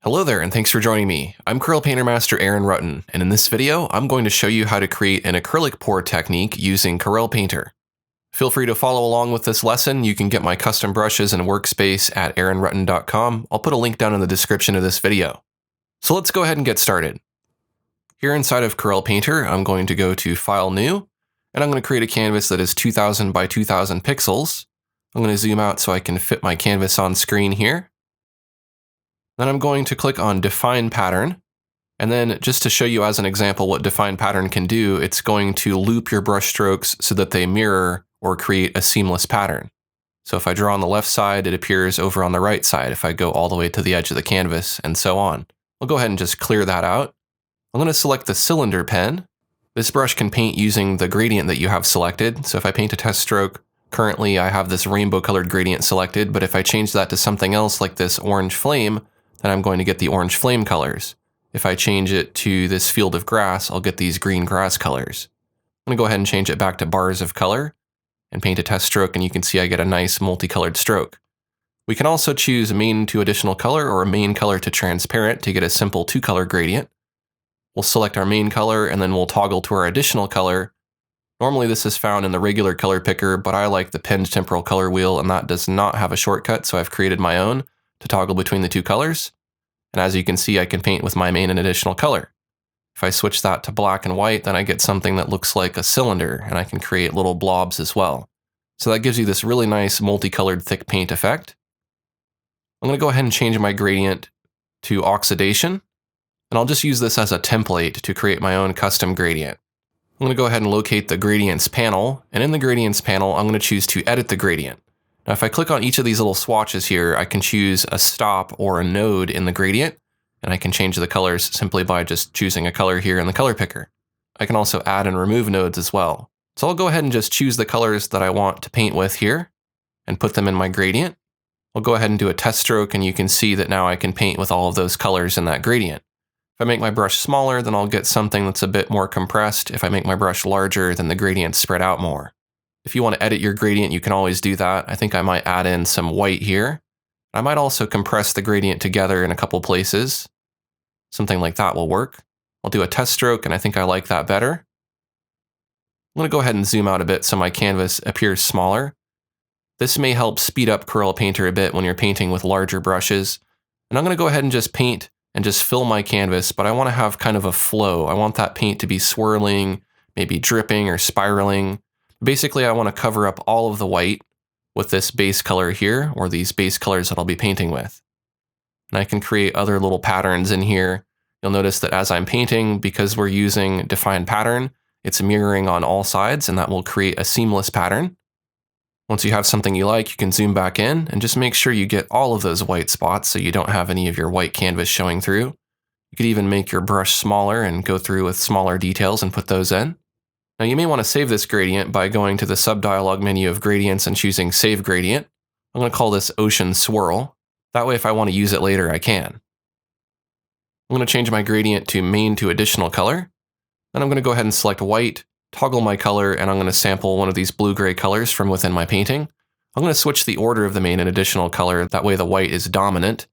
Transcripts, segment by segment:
Hello there, and thanks for joining me. I'm Corel Painter Master Aaron Rutten, and in this video, I'm going to show you how to create an acrylic pour technique using Corel Painter. Feel free to follow along with this lesson. You can get my custom brushes and workspace at aaronrutten.com. I'll put a link down in the description of this video. So let's go ahead and get started. Here inside of Corel Painter, I'm going to go to File, New, and I'm going to create a canvas that is 2000 by 2000 pixels. I'm going to zoom out so I can fit my canvas on screen here. Then I'm going to click on Define Pattern, and then just to show you as an example what Define Pattern can do, it's going to loop your brush strokes so that they mirror or create a seamless pattern. So if I draw on the left side, it appears over on the right side if I go all the way to the edge of the canvas, and so on. I'll go ahead and just clear that out. I'm going to select the cylinder pen. This brush can paint using the gradient that you have selected. So if I paint a test stroke, currently I have this rainbow colored gradient selected, but if I change that to something else like this orange flame, then I'm going to get the orange flame colors. If I change it to this field of grass, I'll get these green grass colors. I'm going to go ahead and change it back to bars of color and paint a test stroke, and you can see I get a nice multicolored stroke. We can also choose main to additional color or main color to transparent to get a simple two-color gradient. We'll select our main color and then we'll toggle to our additional color. Normally this is found in the regular color picker, but I like the pinned temporal color wheel and that does not have a shortcut, so I've created my own to toggle between the two colors. And as you can see, I can paint with my main and additional color. If I switch that to black and white, then I get something that looks like a cylinder, and I can create little blobs as well. So that gives you this really nice multicolored thick paint effect. I'm going to go ahead and change my gradient to oxidation, and I'll just use this as a template to create my own custom gradient. I'm going to go ahead and locate the gradients panel, and in the gradients panel, I'm going to choose to edit the gradient. Now, if I click on each of these little swatches here, I can choose a stop or a node in the gradient, and I can change the colors simply by just choosing a color here in the color picker. I can also add and remove nodes as well. So I'll go ahead and just choose the colors that I want to paint with here and put them in my gradient. I'll go ahead and do a test stroke, and you can see that now I can paint with all of those colors in that gradient. If I make my brush smaller, then I'll get something that's a bit more compressed. If I make my brush larger, then the gradients spread out more. If you want to edit your gradient, you can always do that. I think I might add in some white here. I might also compress the gradient together in a couple places. Something like that will work. I'll do a test stroke, and I think I like that better. I'm going to go ahead and zoom out a bit so my canvas appears smaller. This may help speed up Corel Painter a bit when you're painting with larger brushes. And I'm going to go ahead and just paint and just fill my canvas, but I want to have kind of a flow. I want that paint to be swirling, maybe dripping or spiraling. Basically, I want to cover up all of the white with this base color here, or these base colors that I'll be painting with. And I can create other little patterns in here. You'll notice that as I'm painting, because we're using Define Pattern, it's mirroring on all sides, and that will create a seamless pattern. Once you have something you like, you can zoom back in and just make sure you get all of those white spots so you don't have any of your white canvas showing through. You could even make your brush smaller and go through with smaller details and put those in. Now you may want to save this gradient by going to the sub-dialog menu of gradients and choosing Save Gradient. I'm going to call this Ocean Swirl. That way if I want to use it later, I can. I'm going to change my gradient to main to additional color. Then I'm going to go ahead and select white, toggle my color, and I'm going to sample one of these blue-gray colors from within my painting. I'm going to switch the order of the main and additional color, that way the white is dominant.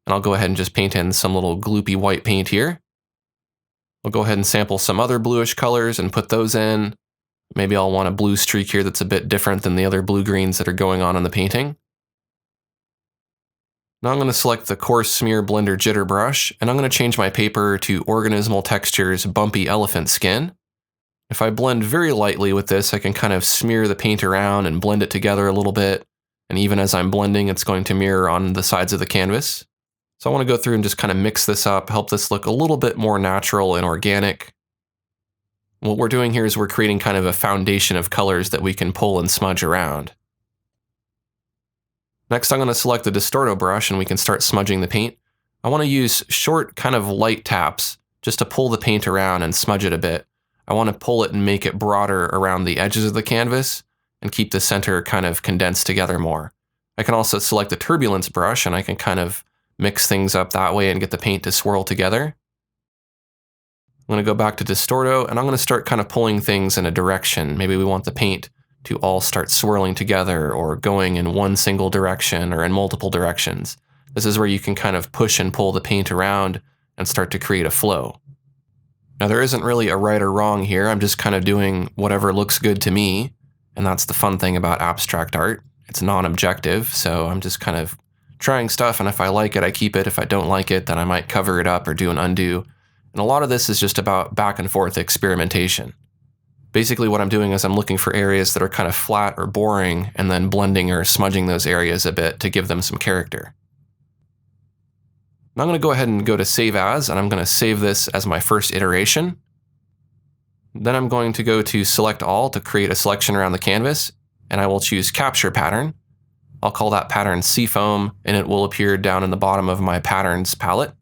And I'll go ahead and just paint in some little gloopy white paint here. I'll go ahead and sample some other bluish colors and put those in. Maybe I'll want a blue streak here that's a bit different than the other blue-greens that are going on in the painting. Now I'm going to select the Coarse Smear Blender Jitter brush, and I'm going to change my paper to Organismal Textures Bumpy Elephant Skin. If I blend very lightly with this, I can kind of smear the paint around and blend it together a little bit. And even as I'm blending, it's going to mirror on the sides of the canvas. So I want to go through and just kind of mix this up, help this look a little bit more natural and organic. What we're doing here is we're creating kind of a foundation of colors that we can pull and smudge around. Next, I'm going to select the Distorto brush and we can start smudging the paint. I want to use short kind of light taps just to pull the paint around and smudge it a bit. I want to pull it and make it broader around the edges of the canvas and keep the center kind of condensed together more. I can also select the Turbulence brush and I can kind of mix things up that way and get the paint to swirl together. I'm going to go back to Distorto, and I'm going to start kind of pulling things in a direction. Maybe we want the paint to all start swirling together or going in one single direction or in multiple directions. This is where you can kind of push and pull the paint around and start to create a flow. Now there isn't really a right or wrong here, I'm just kind of doing whatever looks good to me, and that's the fun thing about abstract art. It's non-objective, so I'm just kind of trying stuff, and if I like it, I keep it. If I don't like it, then I might cover it up or do an undo. And a lot of this is just about back and forth experimentation. Basically what I'm doing is I'm looking for areas that are kind of flat or boring, and then blending or smudging those areas a bit to give them some character. Now I'm going to go ahead and go to Save As, and I'm going to save this as my first iteration. Then I'm going to go to Select All to create a selection around the canvas, and I will choose Capture Pattern. I'll call that pattern Seafoam, and it will appear down in the bottom of my Patterns palette.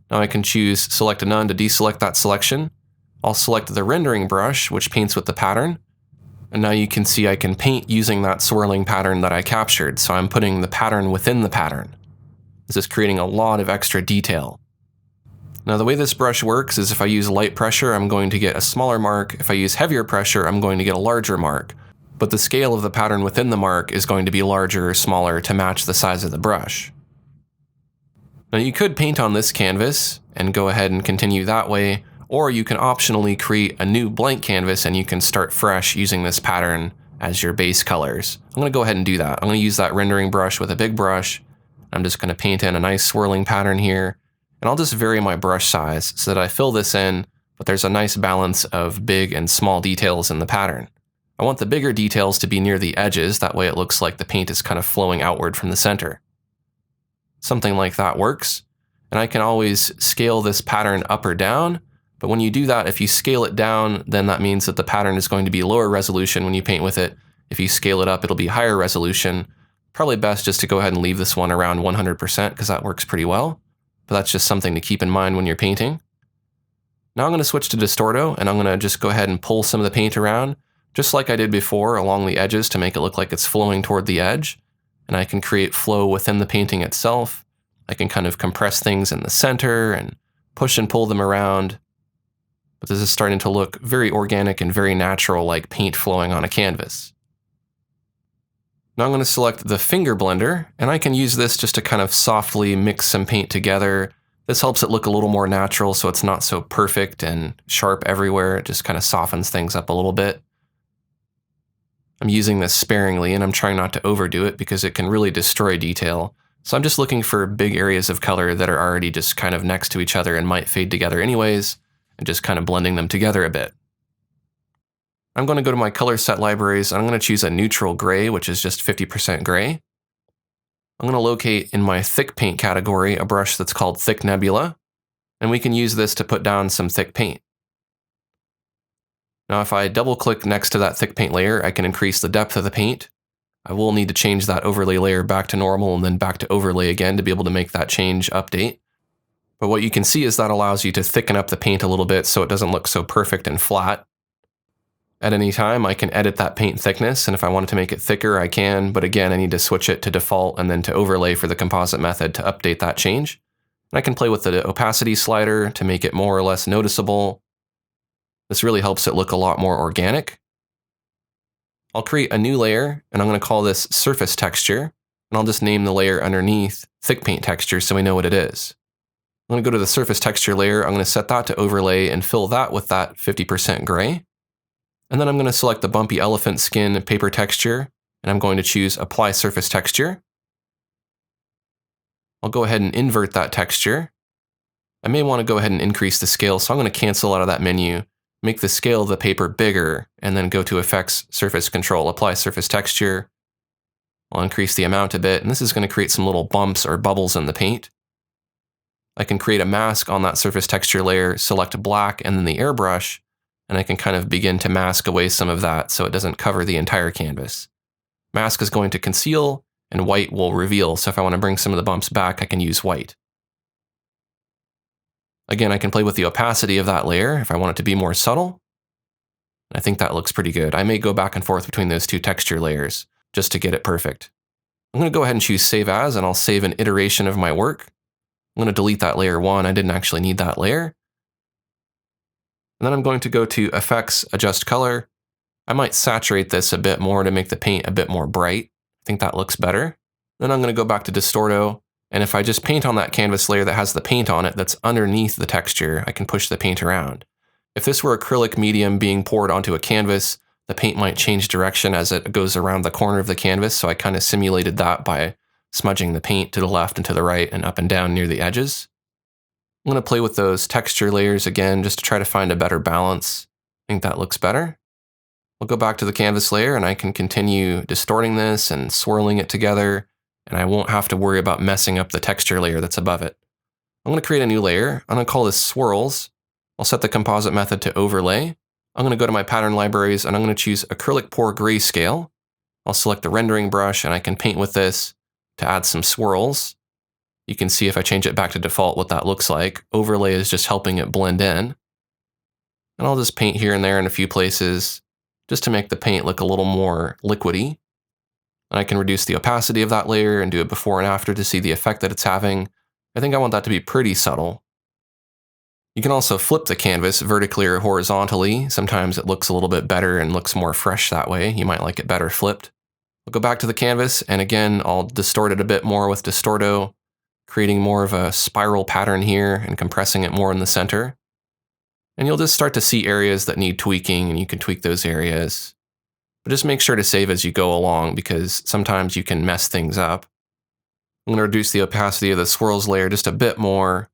Now I can choose Select a None to deselect that selection. I'll select the rendering brush, which paints with the pattern. And now you can see I can paint using that swirling pattern that I captured, so I'm putting the pattern within the pattern. This is creating a lot of extra detail. Now the way this brush works is if I use light pressure, I'm going to get a smaller mark. If I use heavier pressure, I'm going to get a larger mark. But the scale of the pattern within the mark is going to be larger or smaller to match the size of the brush. Now you could paint on this canvas and go ahead and continue that way, or you can optionally create a new blank canvas and you can start fresh using this pattern as your base colors. I'm going to go ahead and do that. I'm going to use that rendering brush with a big brush. I'm just going to paint in a nice swirling pattern here, and I'll just vary my brush size so that I fill this in, but there's a nice balance of big and small details in the pattern. I want the bigger details to be near the edges, that way it looks like the paint is kind of flowing outward from the center. Something like that works, and I can always scale this pattern up or down, but when you do that, if you scale it down, then that means that the pattern is going to be lower resolution when you paint with it. If you scale it up, it'll be higher resolution. Probably best just to go ahead and leave this one around 100% because that works pretty well, but that's just something to keep in mind when you're painting. Now I'm going to switch to Distorto, and I'm going to just go ahead and pull some of the paint around, just like I did before along the edges to make it look like it's flowing toward the edge. And I can create flow within the painting itself. I can kind of compress things in the center and push and pull them around. But this is starting to look very organic and very natural, like paint flowing on a canvas. Now I'm going to select the finger blender, and I can use this just to kind of softly mix some paint together. This helps it look a little more natural so it's not so perfect and sharp everywhere. It just kind of softens things up a little bit. I'm using this sparingly, and I'm trying not to overdo it because it can really destroy detail. So I'm just looking for big areas of color that are already just kind of next to each other and might fade together anyways, and just kind of blending them together a bit. I'm going to go to my color set libraries, and I'm going to choose a neutral gray, which is just 50% gray. I'm going to locate in my thick paint category a brush that's called Thick Nebula, and we can use this to put down some thick paint. Now if I double click next to that thick paint layer, I can increase the depth of the paint. I will need to change that overlay layer back to normal and then back to overlay again to be able to make that change update. But what you can see is that allows you to thicken up the paint a little bit so it doesn't look so perfect and flat. At any time, I can edit that paint thickness, and if I wanted to make it thicker, I can, but again, I need to switch it to default and then to overlay for the composite method to update that change. And I can play with the opacity slider to make it more or less noticeable. This really helps it look a lot more organic. I'll create a new layer, and I'm going to call this Surface Texture, and I'll just name the layer underneath Thick Paint Texture so we know what it is. I'm going to go to the Surface Texture layer, I'm going to set that to overlay and fill that with that 50% gray. And then I'm going to select the Bumpy Elephant Skin Paper Texture, and I'm going to choose Apply Surface Texture. I'll go ahead and invert that texture. I may want to go ahead and increase the scale, so I'm going to cancel out of that menu, make the scale of the paper bigger, and then go to Effects, Surface Control, Apply Surface Texture. I'll increase the amount a bit, and this is going to create some little bumps or bubbles in the paint. I can create a mask on that surface texture layer, select black and then the airbrush, and I can kind of begin to mask away some of that so it doesn't cover the entire canvas. Mask is going to conceal, and white will reveal, so if I want to bring some of the bumps back, I can use white. Again, I can play with the opacity of that layer if I want it to be more subtle. I think that looks pretty good. I may go back and forth between those two texture layers just to get it perfect. I'm going to go ahead and choose Save As, and I'll save an iteration of my work. I'm going to delete that layer 1. I didn't actually need that layer. And then I'm going to go to Effects, Adjust Color. I might saturate this a bit more to make the paint a bit more bright. I think that looks better. Then I'm going to go back to Distorto, And if I just paint on that canvas layer that has the paint on it that's underneath the texture, I can push the paint around. If this were acrylic medium being poured onto a canvas, the paint might change direction as it goes around the corner of the canvas, so I kind of simulated that by smudging the paint to the left and to the right and up and down near the edges. I'm going to play with those texture layers again just to try to find a better balance. I think that looks better. I'll go back to the canvas layer and I can continue distorting this and swirling it together, and I won't have to worry about messing up the texture layer that's above it. I'm going to create a new layer. I'm going to call this swirls. I'll set the composite method to overlay. I'm going to go to my pattern libraries and I'm going to choose acrylic pour grayscale. I'll select the rendering brush and I can paint with this to add some swirls. You can see if I change it back to default what that looks like. Overlay is just helping it blend in. And I'll just paint here and there in a few places just to make the paint look a little more liquidy. And I can reduce the opacity of that layer and do it before and after to see the effect that it's having. I think I want that to be pretty subtle. You can also flip the canvas vertically or horizontally. Sometimes it looks a little bit better and looks more fresh that way. You might like it better flipped. I'll go back to the canvas and again, I'll distort it a bit more with Distorto, creating more of a spiral pattern here and compressing it more in the center. And you'll just start to see areas that need tweaking and you can tweak those areas. But just make sure to save as you go along because sometimes you can mess things up. I'm going to reduce the opacity of the swirls layer just a bit more.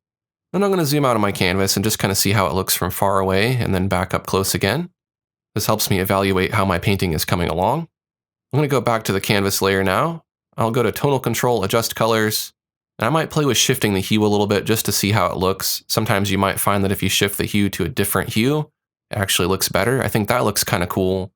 And I'm going to zoom out of my canvas and just kind of see how it looks from far away and then back up close again. This helps me evaluate how my painting is coming along. I'm going to go back to the canvas layer now. I'll go to tonal control, adjust colors, and I might play with shifting the hue a little bit just to see how it looks. Sometimes you might find that if you shift the hue to a different hue, it actually looks better. I think that looks kind of cool,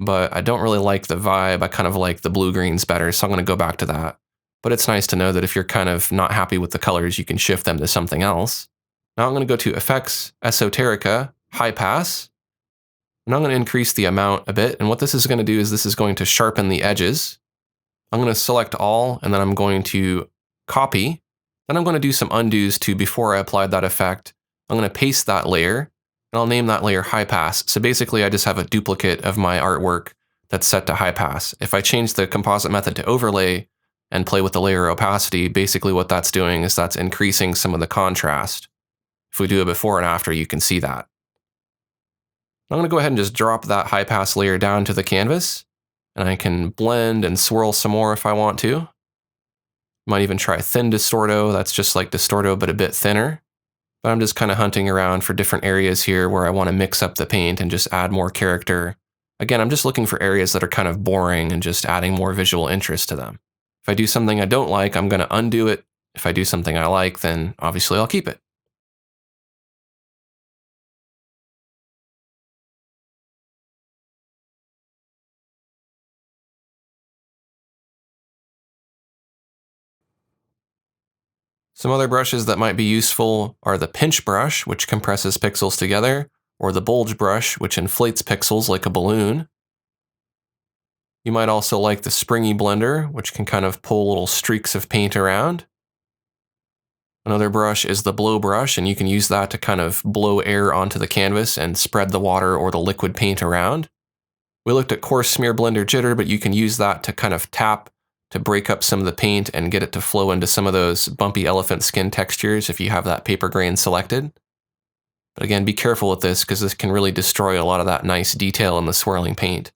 but I don't really like the vibe. I kind of like the blue-greens better, so I'm going to go back to that. But it's nice to know that if you're kind of not happy with the colors, you can shift them to something else. Now I'm going to go to Effects, Esoterica, High Pass. And I'm going to increase the amount a bit. And what this is going to do is this is going to sharpen the edges. I'm going to select all, and then I'm going to copy. Then I'm going to do some undos to before I applied that effect. I'm going to paste that layer, and I'll name that layer High Pass. So basically I just have a duplicate of my artwork that's set to High Pass. If I change the composite method to overlay, and play with the layer opacity, basically what that's doing is that's increasing some of the contrast. If we do a before and after, you can see that. I'm going to go ahead and just drop that high pass layer down to the canvas, and I can blend and swirl some more if I want to. Might even try thin Distorto, that's just like Distorto but a bit thinner. But I'm just kind of hunting around for different areas here where I want to mix up the paint and just add more character. Again, I'm just looking for areas that are kind of boring and just adding more visual interest to them. If I do something I don't like, I'm going to undo it. If I do something I like, then obviously I'll keep it. Some other brushes that might be useful are the pinch brush, which compresses pixels together, or the bulge brush, which inflates pixels like a balloon. You might also like the springy blender, which can kind of pull little streaks of paint around. Another brush is the blow brush, and you can use that to kind of blow air onto the canvas and spread the water or the liquid paint around. We looked at coarse smear blender jitter, but you can use that to kind of tap to break up some of the paint and get it to flow into some of those bumpy elephant skin textures if you have that paper grain selected. But again, be careful with this because this can really destroy a lot of that nice detail in the swirling paint.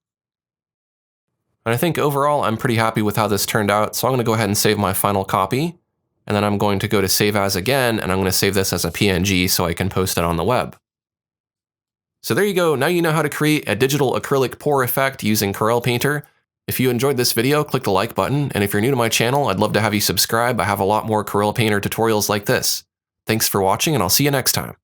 And I think overall, I'm pretty happy with how this turned out, so I'm going to go ahead and save my final copy. And then I'm going to go to Save As again, and I'm going to save this as a PNG so I can post it on the web. So there you go, now you know how to create a digital acrylic pour effect using Corel Painter. If you enjoyed this video, click the like button, and if you're new to my channel, I'd love to have you subscribe. I have a lot more Corel Painter tutorials like this. Thanks for watching, and I'll see you next time.